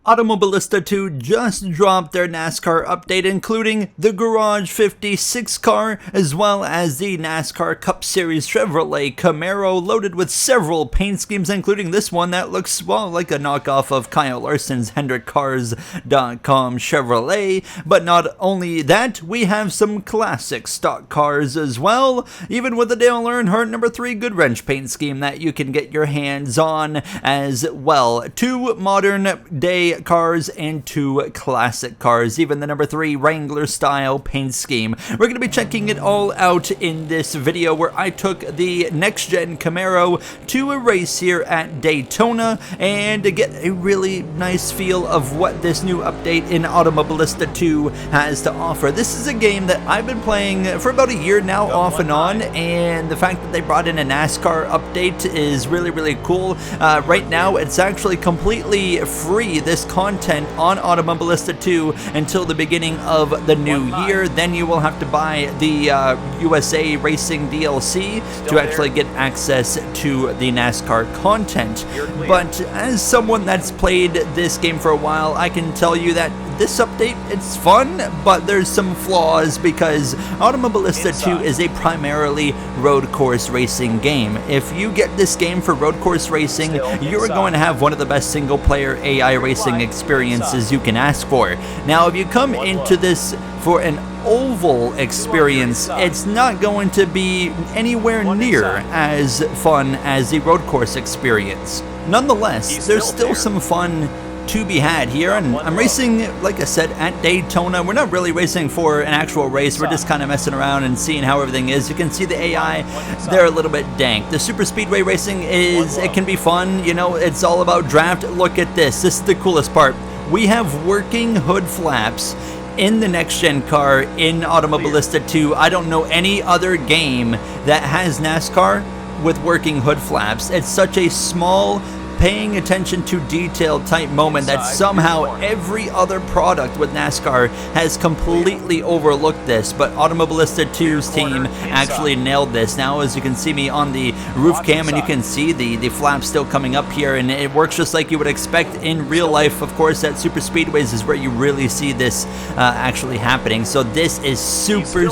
Automobilista 2 just dropped their NASCAR update, including the Garage 56 car, as well as the NASCAR Cup Series Chevrolet Camaro, loaded with several paint schemes, including this one that looks, well, like a knockoff of Kyle Larson's HendrickCars.com Chevrolet. But not only that, we have some classic stock cars as well, even with the Dale Earnhardt number 3 Goodwrench paint scheme that you can get your hands on as well. 2 modern day cars and 2 classic cars, even the number 3 Wrangler style paint scheme. We're going to be checking it all out in this video, where I took the next gen Camaro to a race here at Daytona and to get a really nice feel of what this new update in Automobilista 2 has to offer. This is a game that I've been playing for about a year now, off and on, and the fact that they brought in a NASCAR update is really cool. Right now it's actually completely free, this content on Automobilista 2, until the beginning of the new year. Then you will have to buy the USA Racing DLC to actually get access to the NASCAR content. But as someone that's played this game for a while, I can tell you that this update, it's fun, but there's some flaws because Automobilista 2 is a primarily road course racing game. If you get this game for road course racing, you're going to have one of the best single player AI racing experiences you can ask for. Now, if you come into this for an oval experience, it's not going to be anywhere near as fun as the road course experience. Nonetheless, there's still some fun to be had here, and I'm racing, like I said, at Daytona. We're not really racing for an actual race, we're just kind of messing around and seeing how everything is. You can see the AI, they're a little bit dank. The super speedway racing it can be fun, you know, it's all about draft. Look at this is the coolest part. We have working hood flaps in the next gen car in Automobilista 2. I don't know any other game that has NASCAR with working hood flaps. It's such a small, paying attention to detail type moment that somehow every other product with NASCAR has completely overlooked this, but Automobilista 2's team actually nailed this. Now, as you can see me on the roof cam, and you can see the flaps still coming up here, and it works just like you would expect in real life. Of course, at super speedways is where you really see this actually happening. So this is super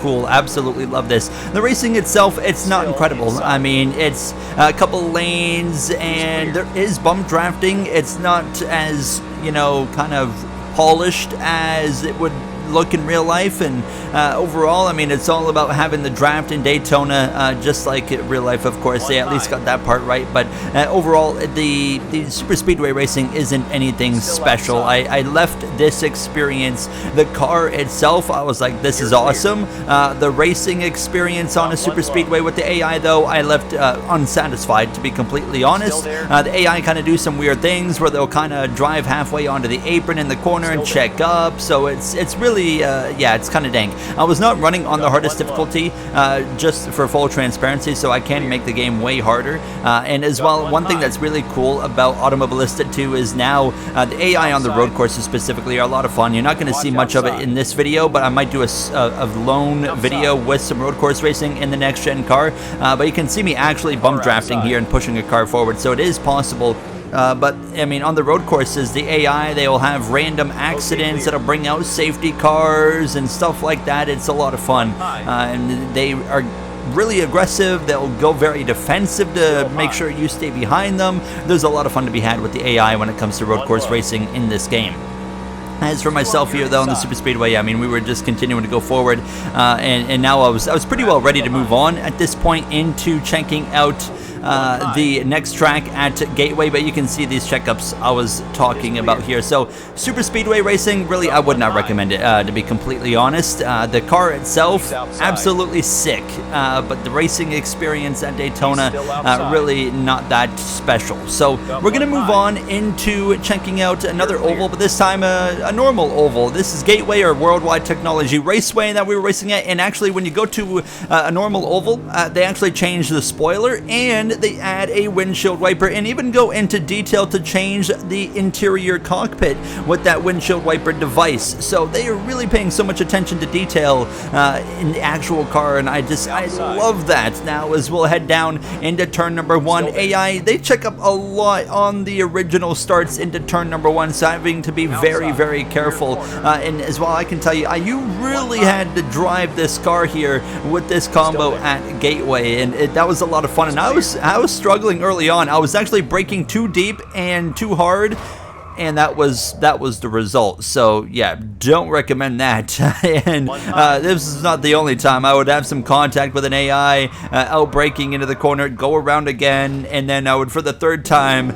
cool. Absolutely love this. The racing itself, it's not incredible. I mean, it's a couple lanes and there is bump drafting. It's not as, you know, kind of polished as it would look in real life, and overall, I mean, it's all about having the draft in Daytona, just like real life. Of course, they at least got that part right, but overall, the super speedway racing isn't anything special. I left this experience, the car itself, I was like, this is awesome. The racing experience on a super speedway with the AI, though, I left unsatisfied, to be completely honest. The AI kind of do some weird things where they'll kind of drive halfway onto the apron in the corner and check up, so it's really yeah, it's kind of dank. I was not running on the hardest difficulty, just for full transparency, so I can make the game way harder. And as well, one thing that's really cool about Automobilista 2 is now the AI on the road courses specifically are a lot of fun. You're not going to see much of it in this video, but I might do a lone video with some road course racing in the next gen car. But you can see me actually bump drafting here and pushing a car forward, so it is possible. But, I mean, on the road courses, the AI, they will have random accidents that'll bring out safety cars and stuff like that. It's a lot of fun. And they are really aggressive. They'll go very defensive to make sure you stay behind them. There's a lot of fun to be had with the AI when it comes to road course racing in this game. As for myself here, though, on the super speedway, I mean, we were just continuing to go forward, and now I was pretty well ready to move on at this point into checking out the next track at Gateway, but you can see these checkups I was talking about here. So super speedway racing, really, I would not recommend it, to be completely honest. The car itself, absolutely sick, but the racing experience at Daytona, really not that special. So we're gonna move on into checking out another oval, but this time a a normal oval. This is Gateway or Worldwide Technology Raceway that we were racing at, and actually when you go to a normal oval, they actually change the spoiler and they add a windshield wiper and even go into detail to change the interior cockpit with that windshield wiper device. So they are really paying so much attention to detail in the actual car, and I love that. Now as we'll head down into turn number 1, AI, they check up a lot on the original starts into turn number 1, so having to be very careful. And as well, I can tell you, you really had to drive this car here with this combo at Gateway, and that was a lot of fun. And I was struggling early on. I was actually braking too deep and too hard, and that was the result. So yeah, don't recommend that. And this is not the only time I would have some contact with an AI, out braking into the corner, go around again, and then I would, for the third time,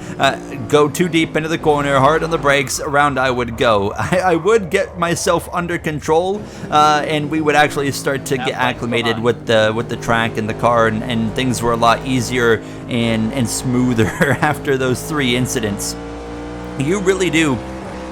go too deep into the corner, hard on the brakes, around I would go. I would get myself under control, and we would actually start to get acclimated with the track and the car, and things were a lot easier and smoother after those 3 incidents. You really do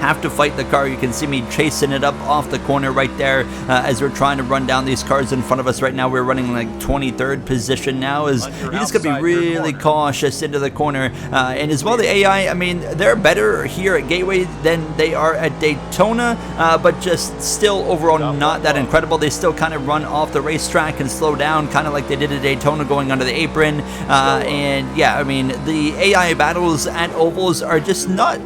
have to fight the car. You can see me chasing it up off the corner right there as we're trying to run down these cars in front of us right now. We're running like 23rd position now, as you just gotta be really cautious into the corner. And as well, the AI, I mean, they're better here at Gateway than they are at Daytona, but just still overall not that incredible. They still kind of run off the racetrack and slow down, kind of like they did at Daytona going under the apron. And yeah, I mean, the AI battles at ovals are just not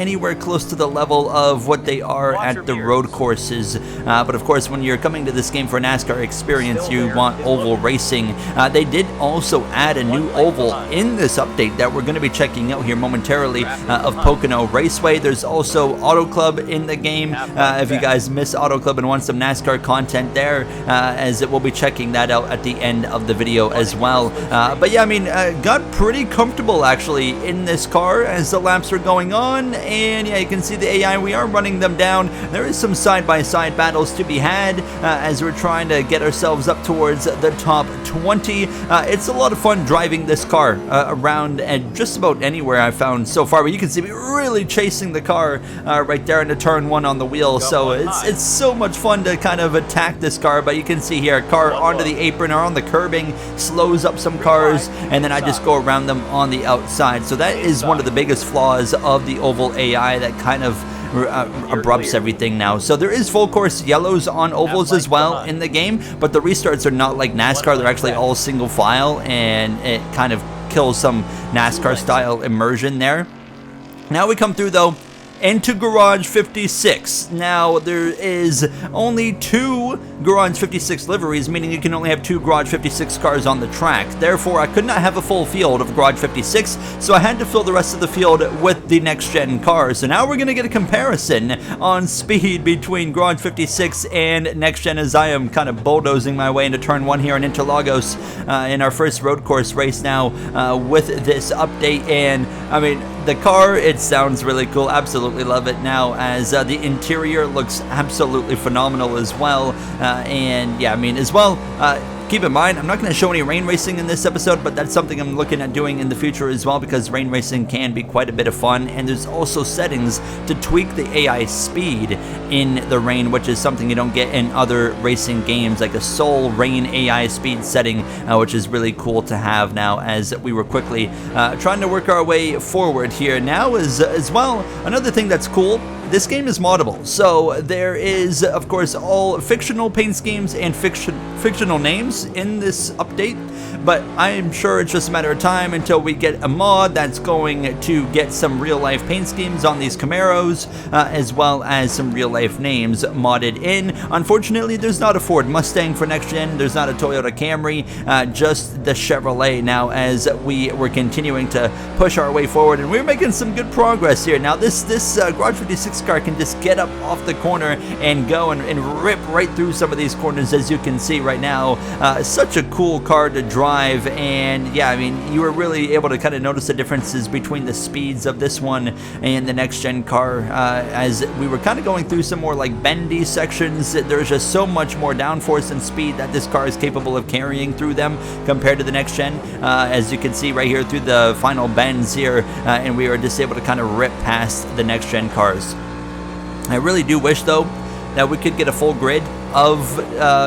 anywhere close to the level of what they are at the road courses. But of course, when you're coming to this game for a NASCAR experience, you want oval racing. They did also add a new oval in this update that we're going to be checking out here momentarily, of Pocono Raceway. There's also Auto Club in the game, if you guys miss Auto Club and want some NASCAR content there, as we'll be checking that out at the end of the video as well. But yeah, I mean, got pretty comfortable actually in this car as the laps are going on, and yeah, you can see the AI, we are running them down. There is some side-by-side battles to be had as we're trying to get ourselves up towards the top 20. It's a lot of fun driving this car around and just about anywhere I've found so far, but you can see me really chasing the car right there into turn 1 on the wheel. So it's so much fun to kind of attack this car. But you can see here, car onto the apron or on the curbing slows up some cars, and then I just go around them on the outside. So that is one of the biggest flaws of the oval AI, that kind of abrupts everything now. So there is full course yellows on ovals as well in the game, but the restarts are not like NASCAR. They're actually all single file, and it kind of kills some NASCAR style immersion there. Now we come through though into Garage 56. Now there is only 2 Garage 56 liveries, meaning you can only have 2 Garage 56 cars on the track. Therefore, I could not have a full field of Garage 56, so I had to fill the rest of the field with the next gen cars. So now we're going to get a comparison on speed between Garage 56 and next gen, as I am kind of bulldozing my way into turn 1 here in Interlagos in our first road course race now with this update. And I mean, the car, it sounds really cool. Absolutely love it now, as the interior looks absolutely phenomenal as well. And yeah, I mean, as well, keep in mind, I'm not going to show any rain racing in this episode, but that's something I'm looking at doing in the future as well, because rain racing can be quite a bit of fun, and there's also settings to tweak the AI speed in the rain, which is something you don't get in other racing games, like a sole rain AI speed setting, which is really cool to have now as we were quickly trying to work our way forward here. Now as well, another thing that's cool, this game is moddable, so there is, of course, all fictional paint schemes and fictional names in this update, but I'm sure it's just a matter of time until we get a mod that's going to get some real-life paint schemes on these Camaros, as well as some real-life names modded in. Unfortunately, there's not a Ford Mustang for next gen, there's not a Toyota Camry, just the Chevrolet now, as we were continuing to push our way forward, and we're making some good progress here. Now this Garage 56 car can just get up off the corner and go and rip right through some of these corners, as you can see right now. Such a cool car to drive, and yeah, I mean, you were really able to kind of notice the differences between the speeds of this one and the next gen car, as we were kind of going through some more like bendy sections. There's just so much more downforce and speed that this car is capable of carrying through them compared to the next gen, as you can see right here through the final bends here, and we were just able to kind of rip past the next gen cars. I really do wish, though, that we could get a full grid of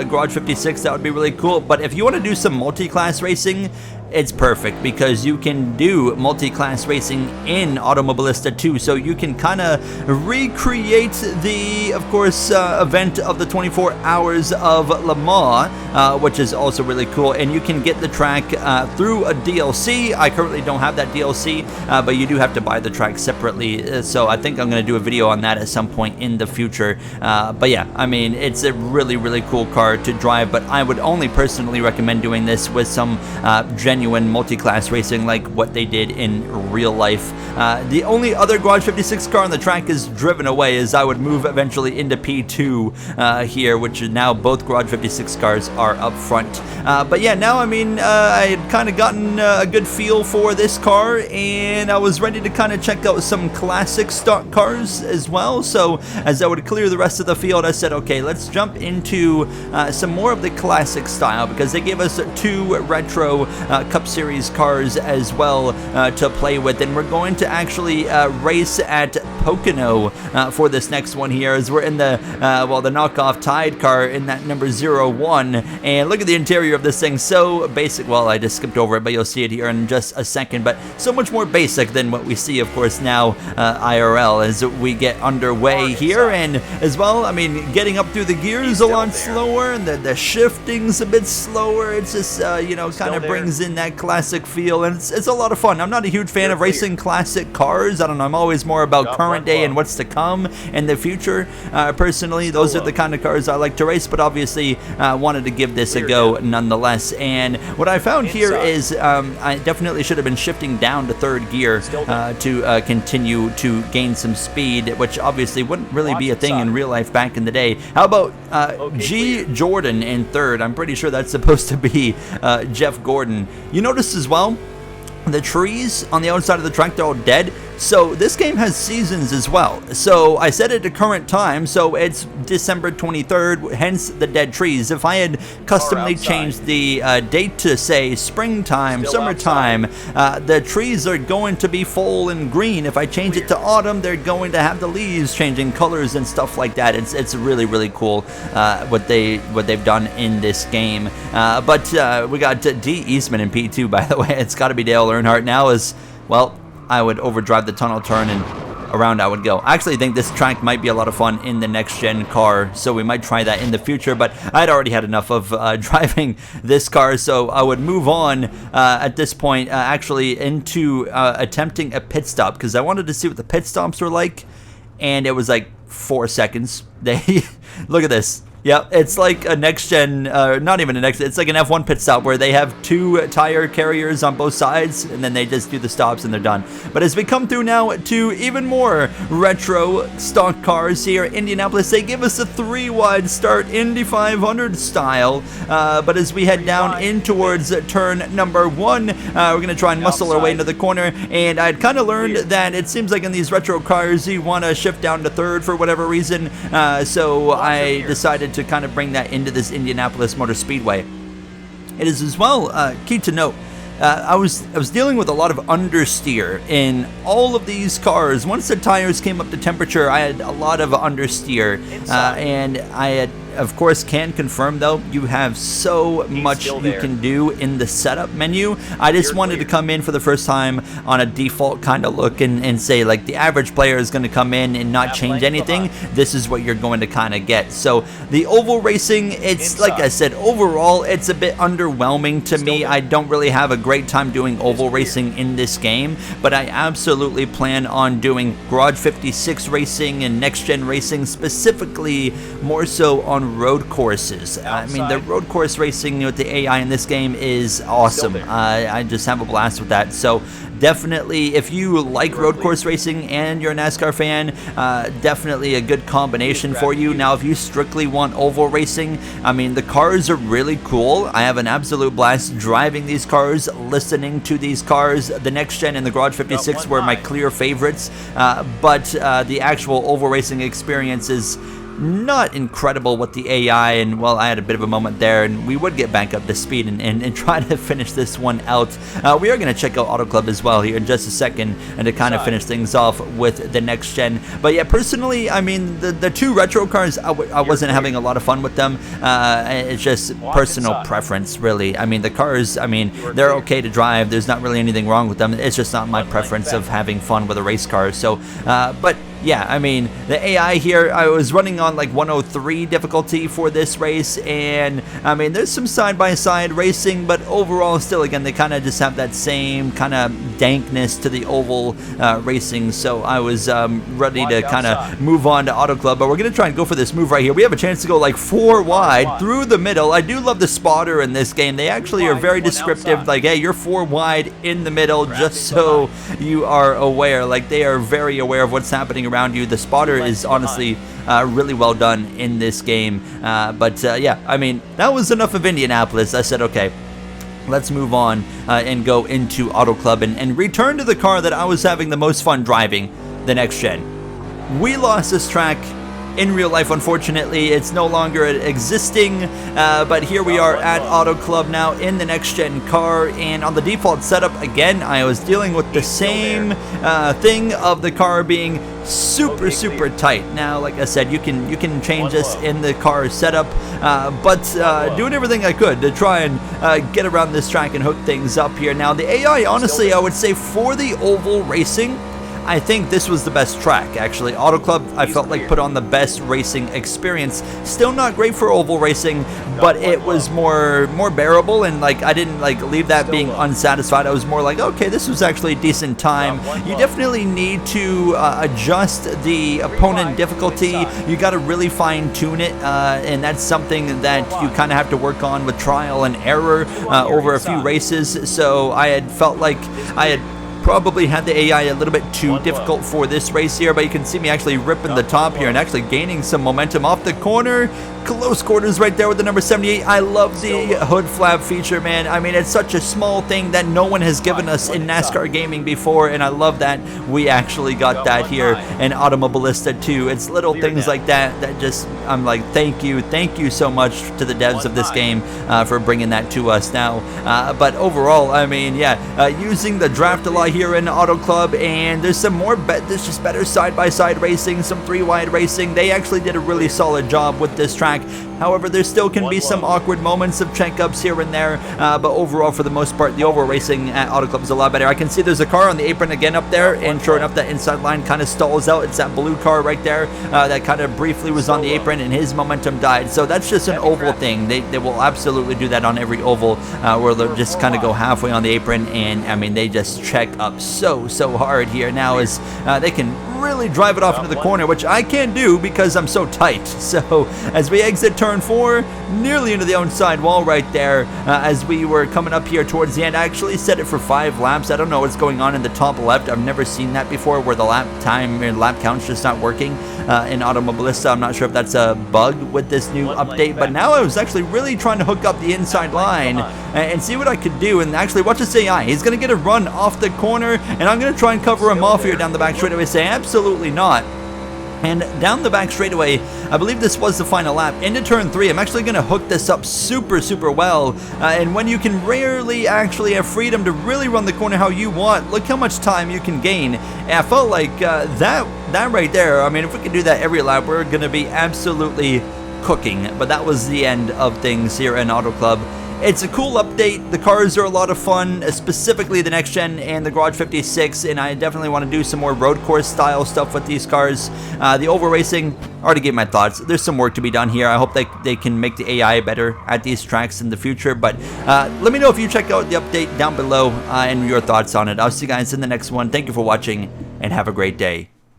Garage 56. That would be really cool. But if you want to do some multi-class racing, it's perfect because you can do multi-class racing in Automobilista 2, so you can kind of recreate the, of course, event of the 24 hours of Le Mans, which is also really cool, and you can get the track through a DLC. I currently don't have that DLC, but you do have to buy the track separately, so I think I'm going to do a video on that at some point in the future. But yeah, I mean, it's a really, really cool car to drive, but I would only personally recommend doing this with some genuine multi-class racing like what they did in real life. The only other Garage 56 car on the track is driven away, as I would move eventually into P2 here, which is now both Garage 56 cars are up front. But yeah, now I mean, I had kind of gotten a good feel for this car, and I was ready to kind of check out some classic stock cars as well. So as I would clear the rest of the field, I said, okay, let's jump into some more of the classic style, because they gave us 2 retro Cup Series cars as well to play with, and we're going to actually race at Pocono for this next one here, as we're in the well, the knockoff Tide car in that number 01. And look at the interior of this thing, so basic. Well, I just skipped over it, but you'll see it here in just a second. But so much more basic than what we see, of course, now IRL as we get underway here. And as well, I mean, getting up through the gears a lot slower, and the shifting's a bit slower. It's just you know, kind of brings in that classic feel, and it's a lot of fun. I'm not a huge fan of racing classic cars. I don't know, I'm always more about current day and what's to come in the future. Personally, those are the kind of cars I like to race, but obviously wanted to give this a go nonetheless. And what I found here is I definitely should have been shifting down to 3rd gear to continue to gain some speed, which obviously wouldn't really be a thing in real life back in the day. How about G. Jordan in 3rd? I'm pretty sure that's supposed to be Jeff Gordon. You notice as well, the trees on the outside of the track, they're all dead. So this game has seasons as well. So I set it to current time, so it's December 23rd, hence the dead trees. If I had customly changed the date to, say, springtime, summertime, the trees are going to be full and green. If I change it to autumn, they're going to have the leaves changing colors and stuff like that. It's really, really cool what they've done in this game. But we got D. Eastman in P2, by the way. It's got to be Dale Earnhardt now, as well. I would overdrive the tunnel turn and around I would go. I actually think this track might be a lot of fun in the next gen car, so we might try that in the future, but I'd already had enough of driving this car, so I would move on at this point actually into attempting a pit stop, because I wanted to see what the pit stops were like, and it was like 4 seconds. They look at this. Yep, it's like a next-gen, not even a next, it's like an F1 pit stop where they have 2 tire carriers on both sides, and then they just do the stops and they're done. But as we come through now to even more retro stock cars here at Indianapolis, they give us a 3-wide start, Indy 500 style. But as we head down in towards turn number 1, we're going to try and muscle our way into the corner. And I'd kind of learned that it seems like in these retro cars, you want to shift down to 3rd for whatever reason. So I decided to kind of bring that into this Indianapolis Motor Speedway. It is as well key to note, I was dealing with a lot of understeer in all of these cars. Once the tires came up to temperature, I had a lot of understeer, and I had, of course, can confirm though, you have so much you can do in the setup menu. I just wanted to come in for the first time on a default kind of look and say, like, the average player is going to come in and not change anything. This is what you're going to kind of get. So the oval racing, it's like I said, overall it's a bit underwhelming to me. I don't really have a great time doing oval racing in this game, but I absolutely plan on doing Garage 56 racing and next gen racing, specifically more so on road courses. I mean, the road course racing with the AI in this game is awesome. I just have a blast with that. So definitely, if you like road course racing and you're a NASCAR fan, definitely a good combination for you. Now, if you strictly want oval racing, I mean, the cars are really cool. I have an absolute blast driving these cars, listening to these cars. The next gen and the Garage 56 were my clear favorites, but the actual oval racing experience is not incredible with the AI, and well, I had a bit of a moment there, and we would get back up to speed and try to finish this one out. We are going to check out Auto Club as well here in just a second, and to kind of finish things off with the next gen. But yeah, personally, I mean, the two retro cars, I wasn't having a lot of fun with them. It's just personal preference, really. I mean, the cars, I mean, they're okay to drive. There's not really anything wrong with them. It's just not my preference of having fun with a race car. So, but yeah, I mean, the AI here, I was running on like 103 difficulty for this race, and I mean, there's some side-by-side racing, but overall, still, again, they kind of just have that same kind of dankness to the oval racing, so I was ready to kind of move on to Auto Club, but we're going to try and go for this move right here. We have a chance to go like 4 wide through the middle. I do love the spotter in this game. They actually are very descriptive, like, hey, you're 4 wide in the middle, just so you are aware. Like, they are very aware of what's happening around you. The spotter is honestly really well done in this game. But yeah, I mean, that was enough of Indianapolis. I said, okay, let's move on and go into Auto Club and return to the car that I was having the most fun driving, the next gen. We lost this track in real life, unfortunately. It's no longer existing, but here we are at Auto Club now in the next gen car, and on the default setup, again, I was dealing with the same thing of the car being super tight. Now, like I said, you can change this in the car setup, but doing everything I could to try and get around this track and hook things up here. Now, the AI, honestly, I would say for the oval racing, I think this was the best track, actually. Auto Club, I felt like, put on the best racing experience. Still not great for oval racing, but it was more bearable, and like I didn't like leave that being unsatisfied. I was more like, okay, this was actually a decent time. You definitely need to adjust the opponent difficulty. You got to really fine tune it, and that's something that you kind of have to work on with trial and error over a few races. So I had felt like I had probably had the AI a little bit too difficult for this race here, but you can see me actually ripping the top here and actually gaining some momentum off the corner. Close quarters right there with the number 78. I love the hood flap feature, man. I mean, it's such a small thing that no one has given us in NASCAR gaming before, and I love that we actually got that here in Automobilista too. It's little things like that that just, I'm like, thank you so much to the devs of this game for bringing that to us now. But overall, I mean, yeah, using the draft a lot here in Auto Club, and there's some more, there's just better side-by-side racing, some 3-wide racing. They actually did a really solid job with this track. However, there still can be some awkward moments of checkups here and there, but overall, for the most part, the oval racing at Auto Club is a lot better. I can see there's a car on the apron again up there, and sure enough, that inside line kind of stalls out. It's that blue car right there that kind of briefly was on the apron, and his momentum died. So that's just an oval thing. They will absolutely do that on every oval, where they'll just kind of go halfway on the apron, and I mean, they just check up so hard here now as they can really drive it off into the corner, which I can't do because I'm so tight. So as we exit turn 4, nearly into the outside wall right there, as we were coming up here towards the end, I actually set it for 5 laps. I don't know what's going on in the top left. I've never seen that before, where the lap time and lap count's just not working in Automobilista. I'm not sure if that's a bug with this new update, but now I was actually really trying to hook up the inside line and see what I could do. And actually, watch this AI. He's going to get a run off the corner, and I'm going to try and cover him off here down the back straightaway. Say absolutely not. And down the back straightaway, I believe this was the final lap, into turn 3. I'm actually going to hook this up super well, and when you can rarely actually have freedom to really run the corner how you want, look how much time you can gain. And I felt like that right there, I mean, if we could do that every lap, we're going to be absolutely cooking. But that was the end of things here in Auto Club. It's a cool update. The cars are a lot of fun, specifically the next gen and the Garage 56, and I definitely want to do some more road course style stuff with these cars. The oval racing, I already gave my thoughts. There's some work to be done here. I hope they can make the AI better at these tracks in the future, but let me know if you check out the update down below and your thoughts on it. I'll see you guys in the next one. Thank you for watching, and have a great day.